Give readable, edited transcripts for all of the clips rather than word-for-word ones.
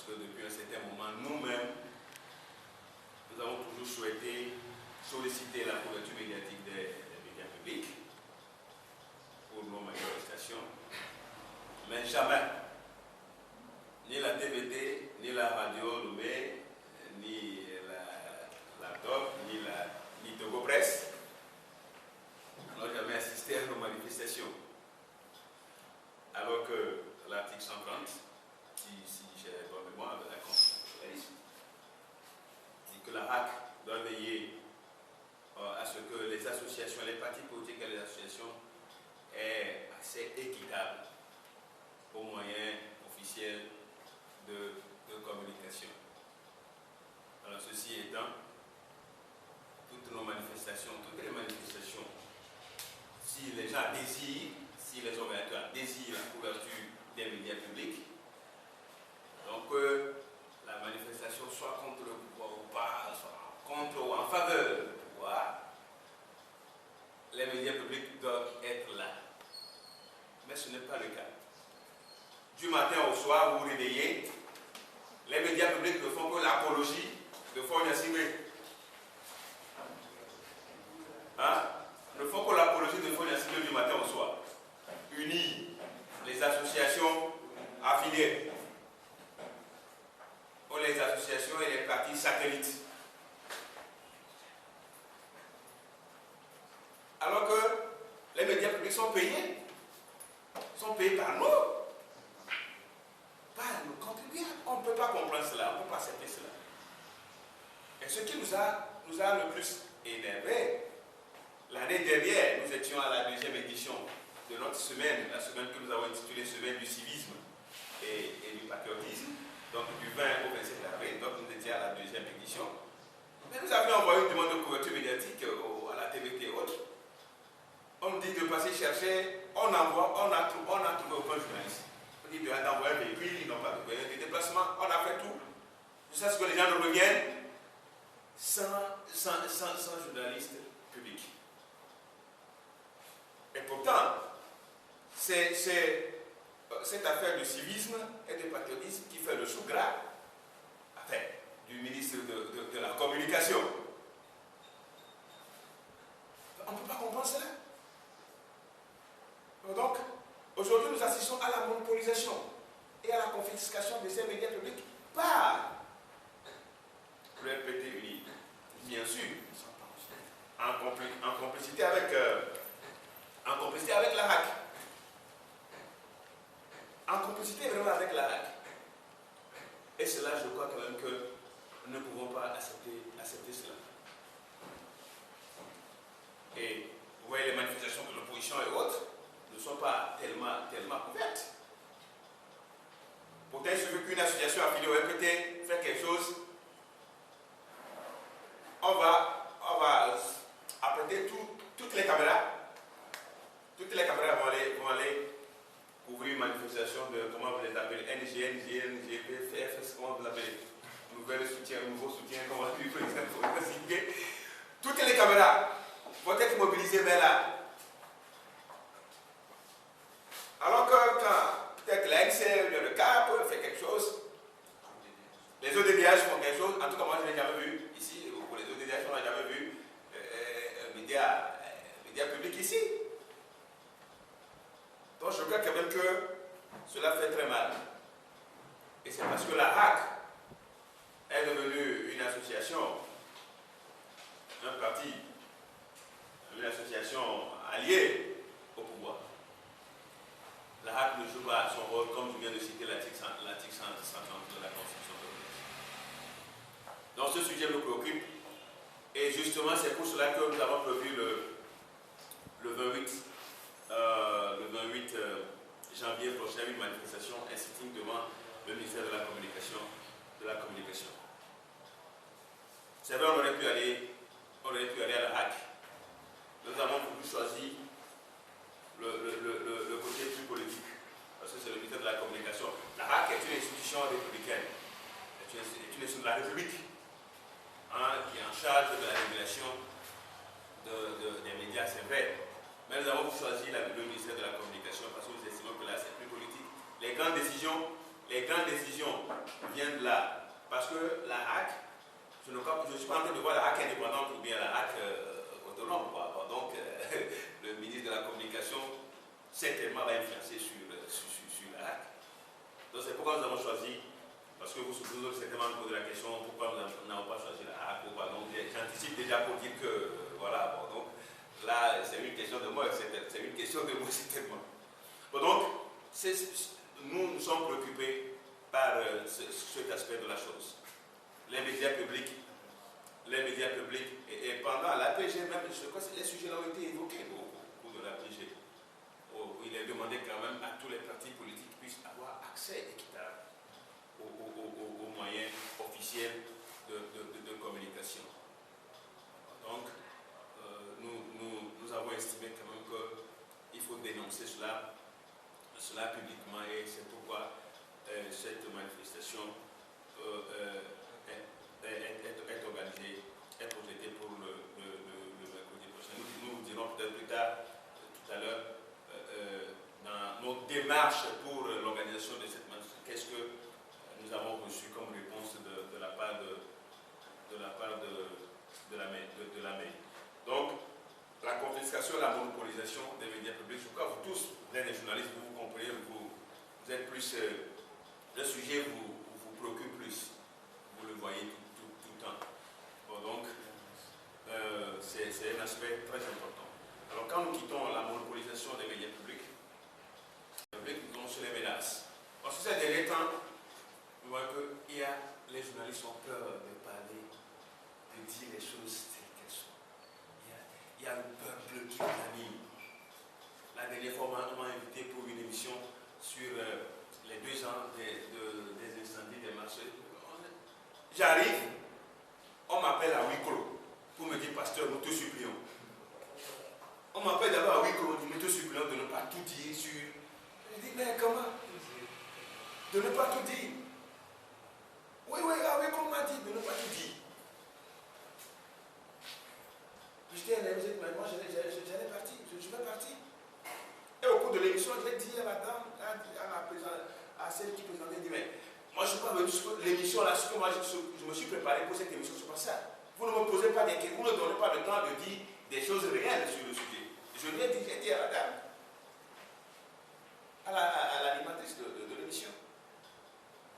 que depuis un certain moment, nous-mêmes, nous avons toujours souhaité solliciter la couverture médiatique des médias publics pour nos manifestations, mais jamais, ni la TVT, ni la radio Loubet, ni la TOP, ni Togo Presse n'ont jamais assisté à nos manifestations. Alors que l'article 130, si j'ai bonne mémoire de la Constitution, dit que la RAC doit veiller à ce que les associations, les partis politiques et les associations aient accès équitable aux moyens officiels de communication. Alors ceci étant, toutes nos manifestations, toutes les manifestations, si les gens désirent, si les organisateurs désirent la couverture des médias publics, donc la manifestation soit contre le pouvoir ou pas, soit contre ou en faveur du pouvoir, les médias publics doivent être là. Mais ce n'est pas le cas. Du matin au soir, vous vous réveillez, les médias publics ne font que l'apologie de Fonia Singé. Ne font que l'apologie de Fonia Singé du matin au soir. Unis les associations affiliées, ou les associations et les partis satellites. Alors que les médias publics sont payés par nous, par nos contribuables. On ne peut pas comprendre cela, on ne peut pas accepter cela. Et ce qui nous a le plus énervé, l'année dernière, nous étions à la deuxième édition de notre semaine, la semaine que nous avons intitulée Semaine du civisme et du patriotisme, donc du 20 au 27 avril, donc nous étions à la deuxième édition. Mais nous avions envoyé une demande de couverture médiatique à la TVT et autres. On nous dit de passer chercher, on a trouvé aucun journaliste. On dit d'envoyer un véhicule, ils n'ont pas trouvé des déplacements, on a fait tout. Jusqu'à ce que les gens nous reviennent sans journaliste public. Et pourtant, c'est cette affaire de civisme et de patriotisme qui fait le sous-gras du ministre de la Communication. On ne peut pas comprendre cela. Donc, aujourd'hui, nous assistons à la monopolisation et à la confiscation de ces médias publics par le RPT uni, bien sûr, en complicité avec la RAC. En complicité vraiment avec la RAC. Et cela, je crois quand même que nous ne pouvons pas accepter cela. Et vous voyez, les manifestations de l'opposition et autres ne sont pas tellement couvertes. Pourtant, il suffit qu'une association affiliée au RPT fait quelque chose, on va apprêter toutes les caméras. Toutes les caméras vont aller couvrir une manifestation de, comment vous les appelez, NGN, NGP, FS, comment vous l'appelez, nouveau soutien, comment vous l'appelez. Toutes les caméras vont être mobilisées vers là. Alors que quand peut-être la NCR, le CAP fait quelque chose, les ODDH font quelque chose, en tout cas moi je n'ai jamais vu ici, pour les ODDH on n'a jamais vu un média public ici. Donc je crois quand même que cela fait très mal. Et c'est parce que la RAC est devenue une association, un parti, une association alliée au pouvoir. La RAC ne joue pas son rôle, comme je viens de citer l'article 130 de la Constitution de l'Ouest. Donc ce sujet nous préoccupe. Et justement, c'est pour cela que nous avons prévu le 28 janvier prochain une manifestation ainsi devant le ministère de la Communication. C'est vrai, on aurait pu aller à la RAC. Nous avons voulu choisir le côté plus politique, parce que c'est le ministère de la Communication. La RAC est une institution républicaine, est une institution de la République, qui est en charge de la régulation des médias, c'est vrai. Mais nous avons choisi le ministère de la Communication parce que nous estimons que là c'est plus politique. Les grandes décisions viennent de je ne suis pas en train de voir la HAC indépendante ou bien la HAC autonome. Donc, le ministre de la Communication, certainement, va influencer sur la HAC. Donc, c'est pourquoi nous avons choisi, parce que vous certainement me posez la question, pourquoi nous n'avons pas choisi la HAC ou pas. Donc, j'anticipe déjà pour dire que, voilà, bon, donc, là, c'est une question de moi, c'est une question de moi, certainement. Bon, donc, nous sommes préoccupés par cet aspect de la chose. Les médias publics, et pendant l'APG même, je crois que les sujets ont été évoqués au cours de l'APG. Il est demandé quand même à tous les partis politiques puissent avoir accès équitable aux moyens officiels de communication. Donc, nous avons estimé quand même qu'il faut dénoncer cela publiquement, et c'est pourquoi cette manifestation est organisée, est projetée pour le mercredi prochain. Nous vous dirons peut-être plus tard, tout à l'heure, dans nos démarches pour l'organisation de cette manifestation, qu'est-ce que nous avons reçu comme réponse de la part de la mairie. Donc, la confiscation, la monopolisation des médias publics, je crois que vous tous, vous êtes des journalistes, vous comprenez, vous êtes plus, le sujet vous préoccupe plus, vous le voyez tout le temps. Bon, donc, c'est un aspect très important. Alors, quand nous quittons la monopolisation des médias publics, nous allons sur les menaces. Parce que ces derniers temps, nous voyons que les journalistes ont peur de parler, de dire les choses telles qu'elles sont. Il y a le peuple qui nous anime. La dernière fois, on m'a invité pour une émission sur les 2 ans des incendies des marchés. J'arrive, on m'appelle à huis clos pour me dire, pasteur, nous te supplions. On m'appelle d'abord à huis clos, nous te supplions de ne pas tout dire sur. Je dis, mais comment? De ne pas tout dire. Oui, à huis clos, on m'a dit de ne pas tout dire. Je dis, mais moi, j'allais partir, je vais partir. Et au cours de l'émission, j'ai dit à la dame, à celle qui présentait, dit, mais moi, je ne suis pas venu sur l'émission là, parce que moi, je me suis préparé pour cette émission, c'est pas ça. Vous ne me posez pas des questions, vous ne donnez pas le temps de dire des choses réelles sur le sujet. Je lui ai dit, j'ai dit à la dame, à l'animatrice de l'émission.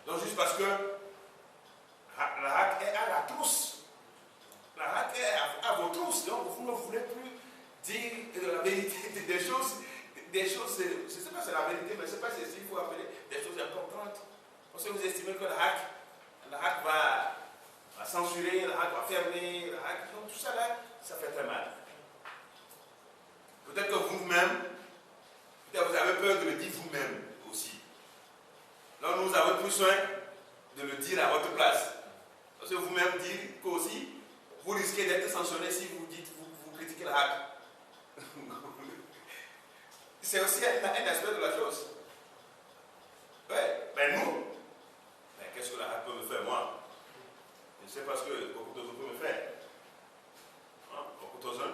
Donc, juste parce que la HAC est à la trousse. La HAC est à vos trousses, donc vous ne voulez plus dire la vérité des choses, je ne sais pas si c'est la vérité, mais je ne sais pas si il faut appeler des choses importantes. Parce que vous estimez que la HAC va censurer, la HAC va fermer, donc tout ça là, ça fait très mal. Peut-être que vous-même, peut-être vous avez peur de le dire vous-même aussi. Donc nous avons plus soin de le dire à votre place. Parce que vous-même dites qu'aussi, vous risquez d'être sanctionné si vous dites, vous critiquez la HAC. C'est aussi un aspect de la chose. Oui, mais nous, qu'est-ce que la HAC peut me faire, moi? Je ne sais pas ce que beaucoup d'autres peut me faire. Hein? Beaucoup d'autres,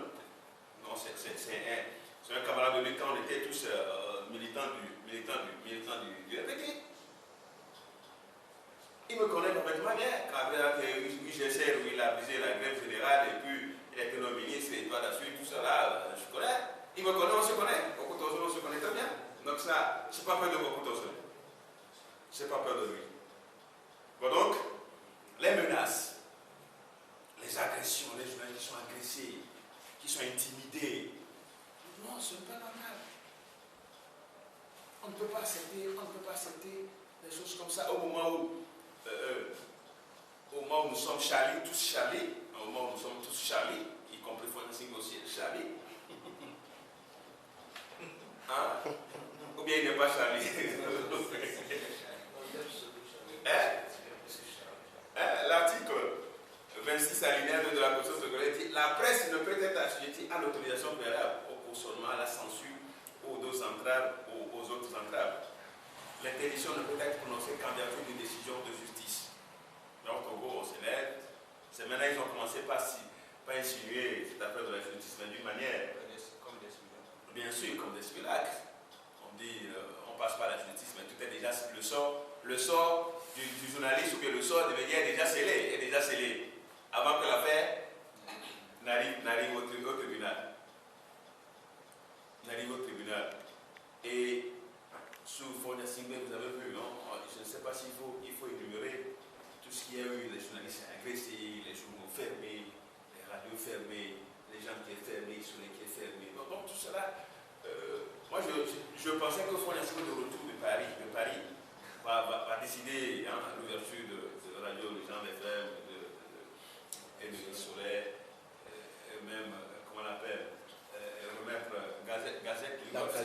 non, c'est un camarade de lui quand on était tous militants du RPT. Il me connaît complètement bien. Après UGCR, où il a brisé la grève générale, et puis il a été nommé ministre, et par la suite, tout ça là, je connais. Il me connaît, on se connaît. Beaucoup d'autres, on se connaît très bien. Donc ça, je n'ai pas peur de beaucoup d'autres. Je n'ai pas peur de lui. Bon, donc, les menaces, les agressions, les journalistes qui sont agressés, qui sont intimidés. Non, ce n'est pas normal. On ne peut pas accepter des choses comme ça au moment où nous sommes charlés, tous charlés, au moment où nous sommes tous charlés, y compris Fontaine aussi charlé. Hein? Ou bien il n'est pas charlé. L'article 26 alinéa 2 de la Constitution dit la presse ne peut être assujettie à l'autorisation préalable au cautionnement, à la censure, aux autres entraves. L'interdiction ne peut être prononcée qu'en vertu d'une décision de justice. Donc, au Togo, on s'élève. C'est maintenant qu'ils ont commencé par insinuer cette affaire de la justice, mais d'une manière. Comme des spilacres. Bien sûr, comme des spilacres. On dit, on passe par la justice, mais tout est déjà. Le sort du journaliste ou bien le sort des médias est déjà scellé. avant que l'affaire n'arrive au tribunal. N'arrive au tribunal. Et sous Fonia Singbe, vous avez vu, non? Je ne sais pas s'il faut énumérer tout ce qu'il y a eu, les journalistes agressés, les journaux fermés, les radios fermées, les gens qui sont fermés, sur les quais fermés. Donc tout cela, moi je pensais que Fonia Singbe de retour de Paris va décider à l'ouverture de radio, les gens des fermes, et de Soleil, et même, comment on l'appelle, remettre Gazette du Golfe.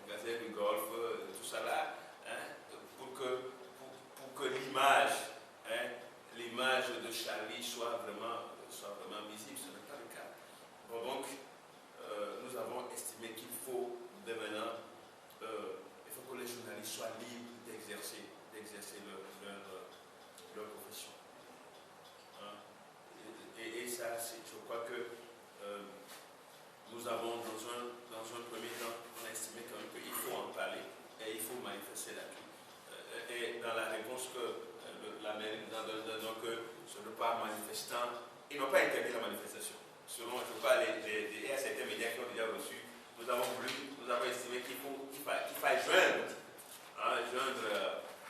Gazette du Golfe, tout ça là, hein, pour que l'image de Charlie soit vraiment visible. Ce n'est pas le cas. Bon, donc, nous avons estimé qu'il faut, dès maintenant, il faut que les journalistes soient libres d'exercer leur profession. Hein? Et ça, je crois que nous avons, dans un premier temps, on a estimé qu'il faut en parler et il faut manifester là-dessus. Et dans la réponse que la mairie nous a donnée, donc ce n'est pas manifestant, ils n'ont pas interdit la manifestation. Selon, je ne sais pas, il y a certains médias qui ont déjà reçu, nous avons estimé qu'il faille joindre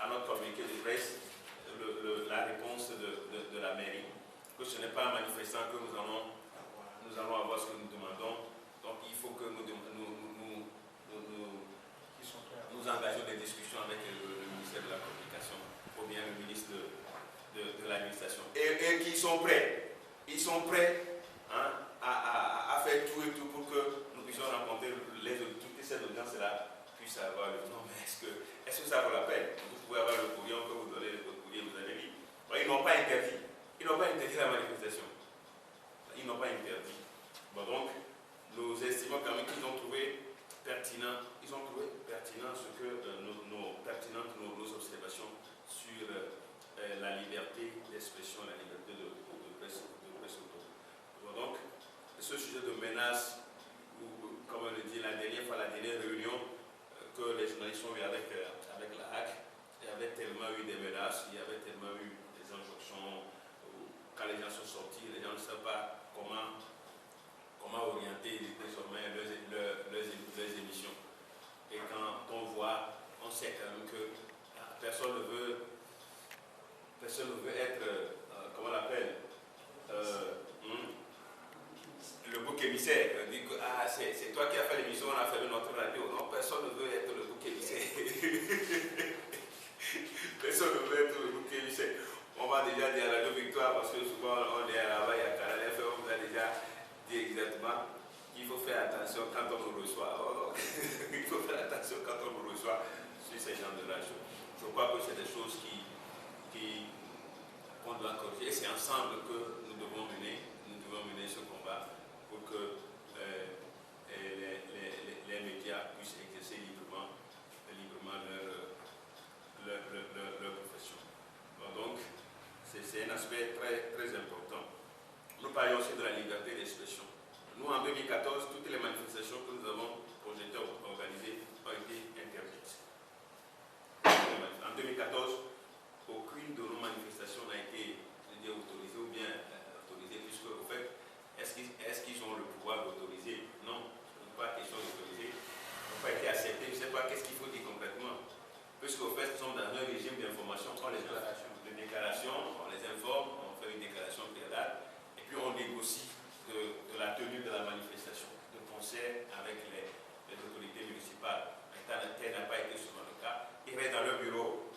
à notre communiqué de presse la réponse de la mairie, que ce n'est pas en manifestant que nous allons avoir ce que nous demandons. Donc il faut que nous engageons des discussions avec le ministère de la Communication ou bien le ministre de l'Administration. Et qui sont prêts. Ils sont prêts, hein, à faire tout et tout pour que nous puissions rencontrer toutes ces audiences-là puissent avoir le nom. Mais est-ce que ça vaut la peine? Vous pouvez avoir le courrier, on peut vous donner votre courrier, vous avez mis. Ils n'ont pas interdit. Ils n'ont pas interdit la manifestation. Ils n'ont pas interdit. Bon, donc, nous estimons quand même qu'ils ont trouvé pertinent ce que nos observations sur la liberté d'expression, la liberté de presse auto. Bon, donc, ce sujet de menace, comme on le dit la dernière réunion, que les journalistes ont eu avec la HAC, il y avait tellement eu des menaces, il y avait tellement eu des injonctions, quand les gens sont sortis, les gens ne savent pas comment orienter désormais leurs émissions. Et quand on voit, on sait quand même que personne ne veut être, comment on l'appelle, le bouc émissaire. On dit que c'est toi qui as fait l'émission, on a fait notre radio. Non, personne ne veut être le bouc émissaire. Personne ne veut être le bouc émissaire. On va déjà dire à la Radio Victoire, parce que souvent on est là-bas, il y a Canal FM, on vous a déjà dit exactement qu'il faut faire attention quand on nous reçoit. Il faut faire attention quand on nous reçoit sur ces gens de radio. Je crois que c'est des choses qu'on doit corriger. Et c'est ensemble que nous devons mener ce combat pour que les médias puissent exercer librement leur profession. Donc, c'est un aspect très, très important. Nous parlons aussi de la liberté d'expression. Nous, en 2014, toutes les manifestations que nous avons projetées, organisées, ont été interdites. En 2014, aucune de nos manifestations n'a été autorisée ou bien autorisée, puisque, au fait, est-ce qu'ils ont le pouvoir d'autoriser? Non, ce n'est pas question d'autoriser. Ils n'ont pas été acceptés. Je ne sais pas qu'est-ce qu'il faut dire concrètement. Puisqu'au fait, nous sommes dans un régime d'information, on les déclarations, on les informe, on fait une déclaration préalable, et puis on négocie de la tenue de la manifestation, de concert avec les autorités municipales. Tel n'a pas été souvent le cas. Ils restent dans leur bureau,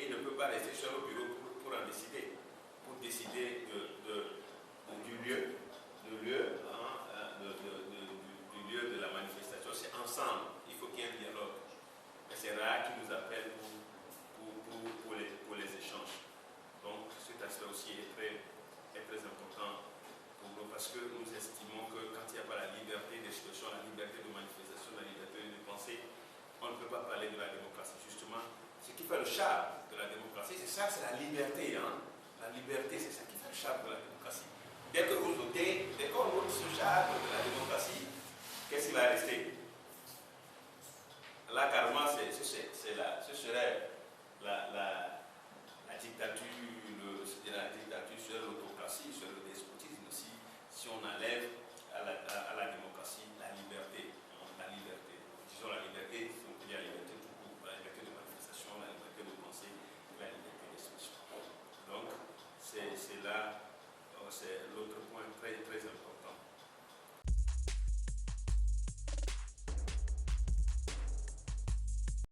Et il ne peut pas rester seul au bureau pour en décider. Pour décider du lieu, du lieu de la manifestation. C'est ensemble. Il faut qu'il y ait un dialogue. Et c'est RAA qui nous appelle pour les échanges. Donc cet aspect aussi est très important pour nous parce que nous estimons que quand il n'y a pas la liberté d'expression, la liberté de manifestation, la liberté de penser, on ne peut pas parler de la démocratie. Justement, ce qui fait le charme de la démocratie, c'est ça, c'est la liberté. Hein? La liberté, c'est ça qui fait le charme de la démocratie. Dès que vous ôtez, dès qu'on ôte ce charme de la démocratie, qu'est-ce qui va rester? Là, carrément, ce serait